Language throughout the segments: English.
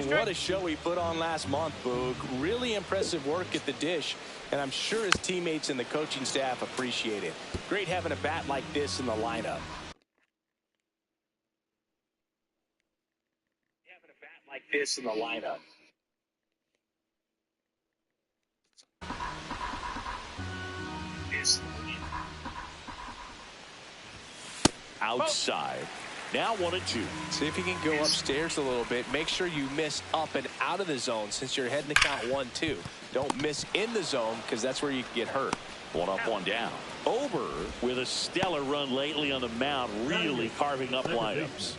And what a show he put on last month, Boog. Really impressive work at the dish, and I'm sure his teammates and the coaching staff appreciate it. Great having a bat like this in the lineup. Having a bat like this in the lineup. Outside. Now 1-2. See if you can go upstairs a little bit. Make sure you miss up and out of the zone since you're heading to count 1-2. Don't miss in the zone because that's where you can get hurt. 1 up, 1 down. Ober with a stellar run lately on the mound, really carving up lineups.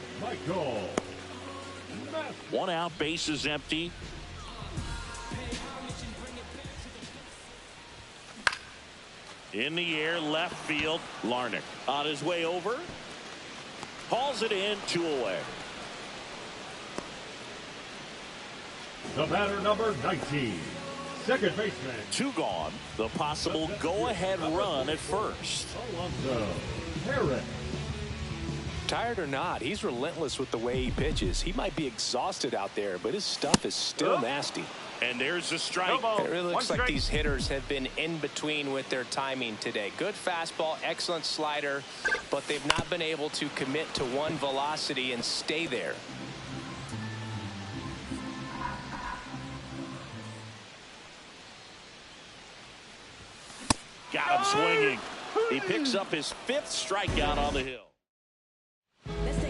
1 out, bases empty. In the air, left field. Larnach on his way over. Hauls it in, 2 away. The batter, number 19, second baseman. 2 gone. The possible go-ahead run at first. Alonso Harris. Tired or not, he's relentless with the way he pitches. He might be exhausted out there, but his stuff is still nasty. And there's a strike. It really looks like these hitters have been in between with their timing today. Good fastball, excellent slider, but they've not been able to commit to one velocity and stay there. Got him swinging. He picks up his 5th strikeout on the hill.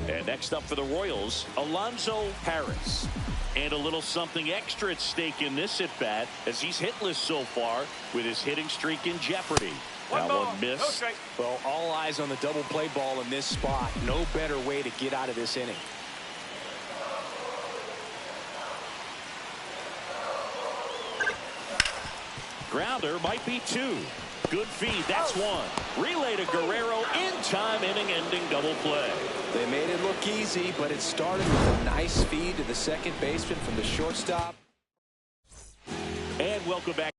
And next up for the Royals, Alonso Harris. And a little something extra at stake in this at-bat as he's hitless so far with his hitting streak in jeopardy. That one missed. Well, all eyes on the double play ball in this spot. No better way to get out of this inning. Grounder might be 2. Good feed. That's 1. Relay to Guerrero in time, inning-ending double play. They made it look easy, but it started with a nice feed to the second baseman from the shortstop. And welcome back.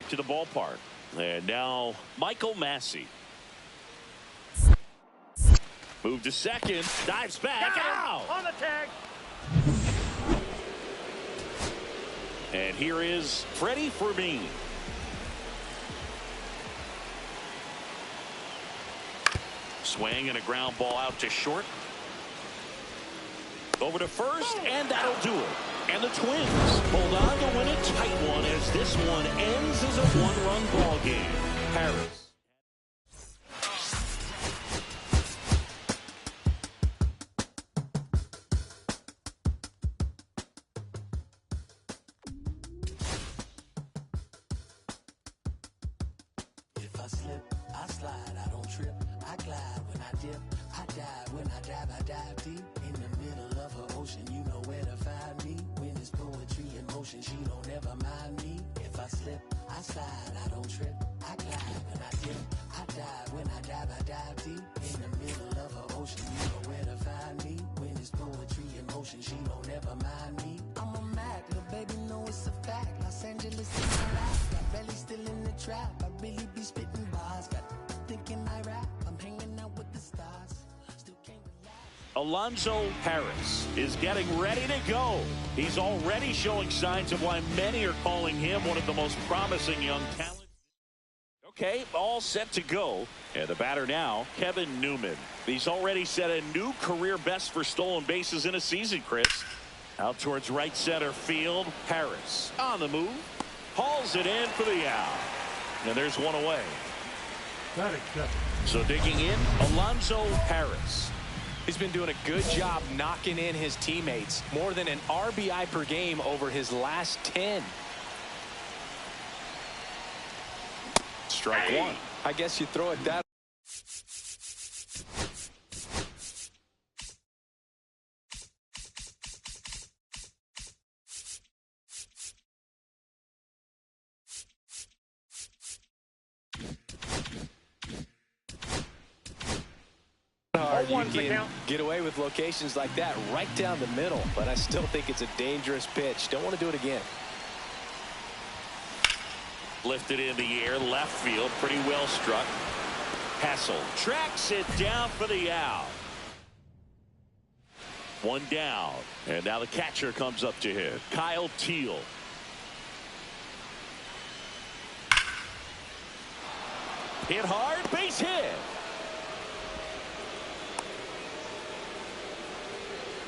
To the ballpark. And now Michael Massey. Move to second. Dives back. Out. On the tag. And here is Freddie Fermin. Swing and a ground ball out to short. Over to first, and that'll do it. And the Twins hold on to win a tight one as this one ends as a 1-run ball game. Harris. If I slip, I slide, I don't trip, I glide when I dip, I dive when I dive deep in the middle of her ocean. You know where to find me when it's poetry in motion. She don't ever mind me. If I slip, I slide, I don't trip, I glide when I dip, I dive when I dive deep in the middle of her ocean. You know where to find me when it's poetry in motion. She don't ever mind me. I'm a Mac, little baby, know it's a fact. Los Angeles is my rap, got belly still in the trap. I really be spitting bars, got thinking I rap. I'm hanging out with the stars, still can't relax. Alonso Harris is getting ready to go. He's already showing signs of why many are calling him one of the most promising young talents. Okay, all set to go. And the batter now, Kevin Newman. He's already set a new career best for stolen bases in a season, Chris. Out towards right center field. Harris on the move. Hauls it in for the out. And there's 1 away. That accepted. So digging in, Alonso Harris. He's been doing a good job knocking in his teammates. More than an RBI per game over his last 10. Strike 1. I guess you throw it that 1's the can count. get away with locations like that right down the middle, but I still think it's a dangerous pitch. Don't want to do it again. Lifted in the air, left field, pretty well struck. Hassel tracks it down for the out. One down, and now the catcher comes up to hit. Kyle Teel. Hit hard, base hit.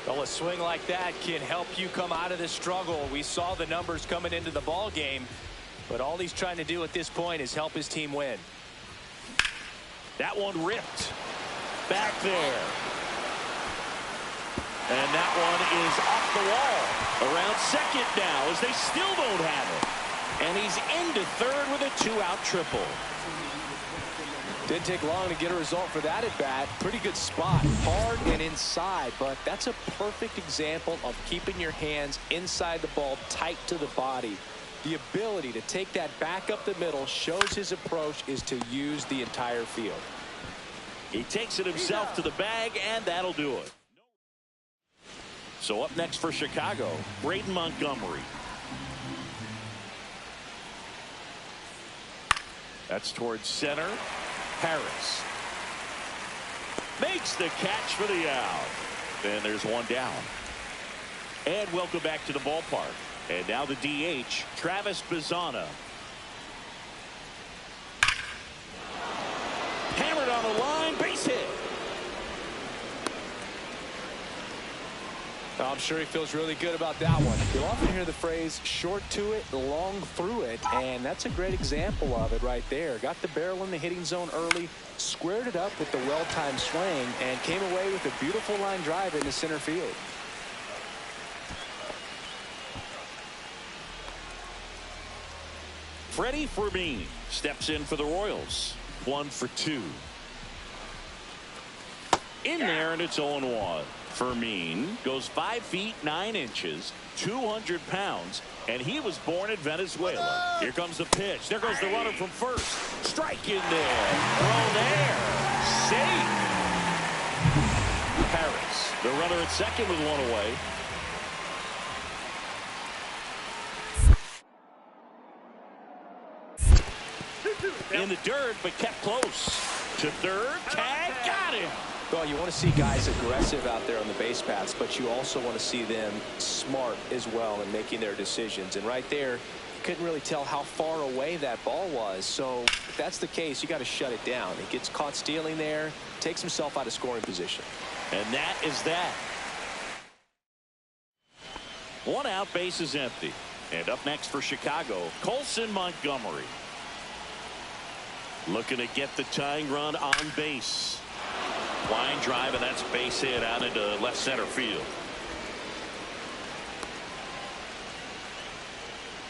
Well, a swing like that can help you come out of this struggle. We saw the numbers coming into the ball game, but all he's trying to do at this point is help his team win. That one ripped back there. And that one is off the wall. Around second now as they still don't have it. And he's into third with a 2-out triple. Didn't take long to get a result for that at bat. Pretty good spot, hard and inside, but that's a perfect example of keeping your hands inside the ball, tight to the body. The ability to take that back up the middle shows his approach is to use the entire field. He takes it himself to the bag, and that'll do it. So up next for Chicago, Braden Montgomery. That's towards center. Harris makes the catch for the out. And there's one down. And welcome back to the ballpark. And now the DH, Travis Bazzana. Hammered on the line, base hit. I'm sure he feels really good about that one. You'll often hear the phrase short to it, long through it, and that's a great example of it right there. Got the barrel in the hitting zone early, squared it up with the well-timed swing, and came away with a beautiful line drive into center field. Freddie Fermin steps in for the Royals. 1 for 2. In there, and it's 0-1. Fermin goes 5 feet 9 inches, 200 pounds, and he was born in Venezuela. Here comes the pitch. There goes the runner from first. Strike in there. Throw there. Safe. Harris, the runner at second with one away. In the dirt, but kept close. To third. Tag. Got him. Well, you want to see guys aggressive out there on the base paths, but you also want to see them smart as well in making their decisions. And right there, you couldn't really tell how far away that ball was. So if that's the case, you got to shut it down. He gets caught stealing there, takes himself out of scoring position. And that is that. 1 out, base is empty. And up next for Chicago, Colson Montgomery. Looking to get the tying run on base. Line drive, and that's base hit out into left center field.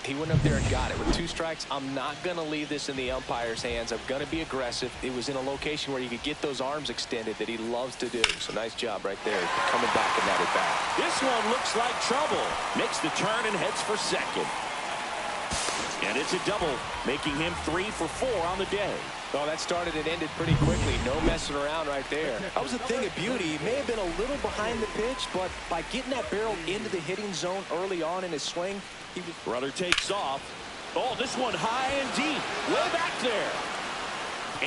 He went up there and got it. With 2 strikes, I'm not going to leave this in the umpire's hands. I'm going to be aggressive. It was in a location where you could get those arms extended that he loves to do. So nice job right there coming back in that at bat. This one looks like trouble. Makes the turn and heads for second. And it's a double, making him 3 for 4 on the day. Well, that started and ended pretty quickly. No messing around right there. That was a thing of beauty. He may have been a little behind the pitch, but by getting that barrel into the hitting zone early on in his swing, he was... Runner takes off. Oh, this one high and deep. Way back there.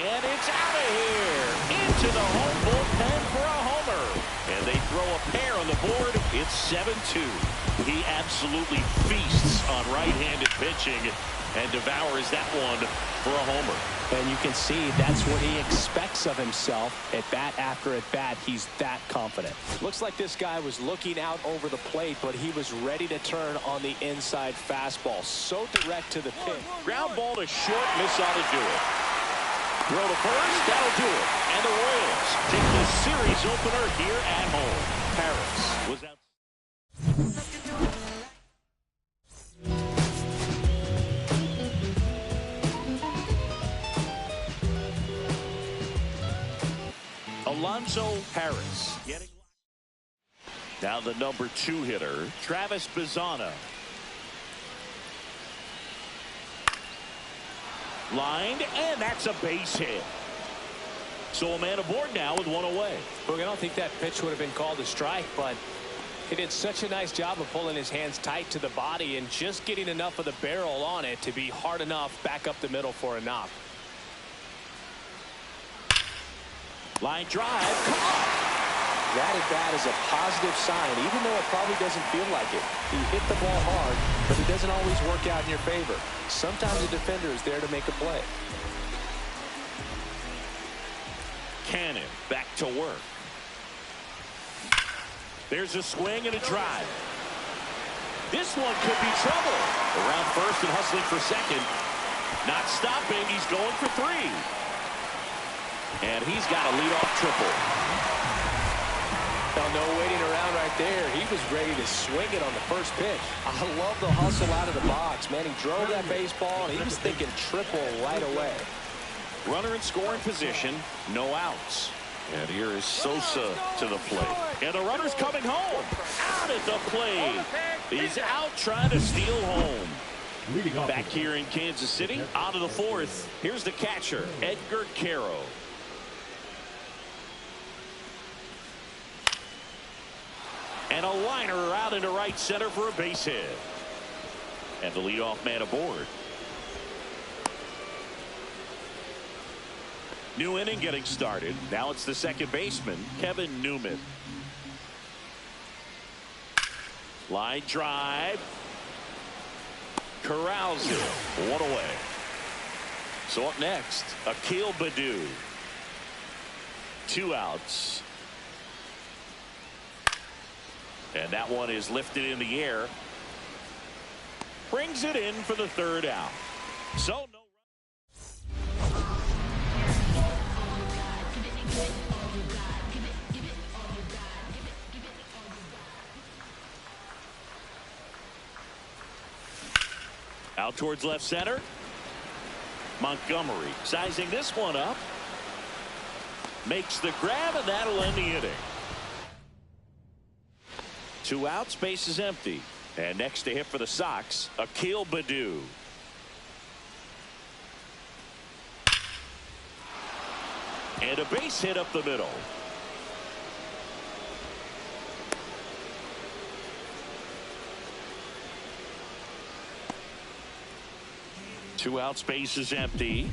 And it's out of here. Into the home bullpen for a homer. And they throw a pair on the board. It's 7-2. He absolutely feasts on right-handed pitching and devours that one for a homer. And you can see that's what he expects of himself at bat after at bat. He's that confident. Looks like this guy was looking out over the plate, but he was ready to turn on the inside fastball. So direct to the pin. Ground ball to short, miss ought to do it. Throw to first, that'll do it. And the Royals take the series opener here at home. Harris was out. Alonso Harris. Now the number 2 hitter, Travis Bazzana. Lined, and that's a base hit. So a man aboard now with one away. Look, I don't think that pitch would have been called a strike, but he did such a nice job of pulling his hands tight to the body and just getting enough of the barrel on it to be hard enough back up the middle for a knock. Line drive. Come on. That at bat is a positive sign, even though it probably doesn't feel like it. He hit the ball hard, but it doesn't always work out in your favor. Sometimes the defender is there to make a play. Cannon back to work. There's a swing and a drive. This one could be trouble. Around first and hustling for second. Not stopping. He's going for 3. And he's got a leadoff triple. Well, no waiting around right there. He was ready to swing it on the first pitch. I love the hustle out of the box, man. He drove that baseball, and he was thinking triple right away. Runner in scoring position, no outs. And here is Sosa to the plate. And the runner's coming home. Out at the plate. He's out trying to steal home. Back here in Kansas City, out of the 4th. Here's the catcher, Edgar Quero. And a liner out into right center for a base hit. And the leadoff man aboard. New inning getting started. Now it's the second baseman, Kevin Newman. Line drive. Corrals it. 1 away. So up next, Akil Baddoo. 2 outs. And that one is lifted in the air. Brings it in for the 3rd out. So no. Out towards left center. Montgomery sizing this one up. Makes the grab, and that'll end the inning. 2 outs, base is empty. And next to hit for the Sox, Akil Baddoo. And a base hit up the middle. Two outs, base is empty.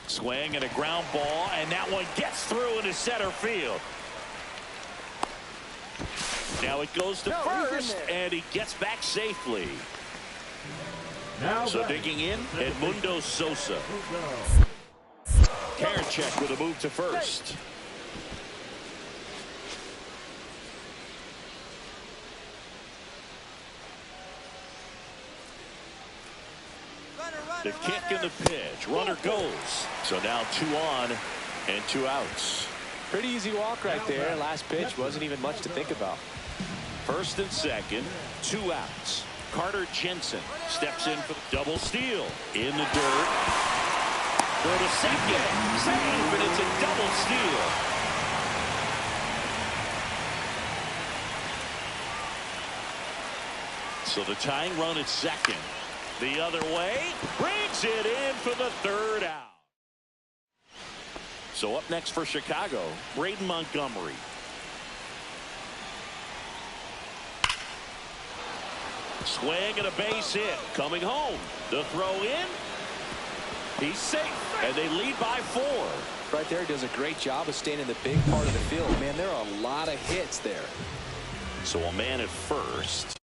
Swing and a ground ball, and that one gets through into center field. Now it goes to first, and he gets back safely. So digging in, Edmundo Sosa. Karinchak with a move to first. The kick and the pitch. Runner goes. So now 2 on and 2 outs. Pretty easy walk right there. Last pitch wasn't even much to think about. First and second, 2 outs. Carter Jensen steps in for the double steal. In the dirt. For the second. Save, and it's a double steal. So the tying run at second. The other way. Brings it in for the 3rd out. So up next for Chicago, Braden Montgomery. Swing and a base hit. Coming home. The throw in. He's safe. And they lead by 4. Right there, does a great job of staying in the big part of the field. Man, there are a lot of hits there. So a man at first.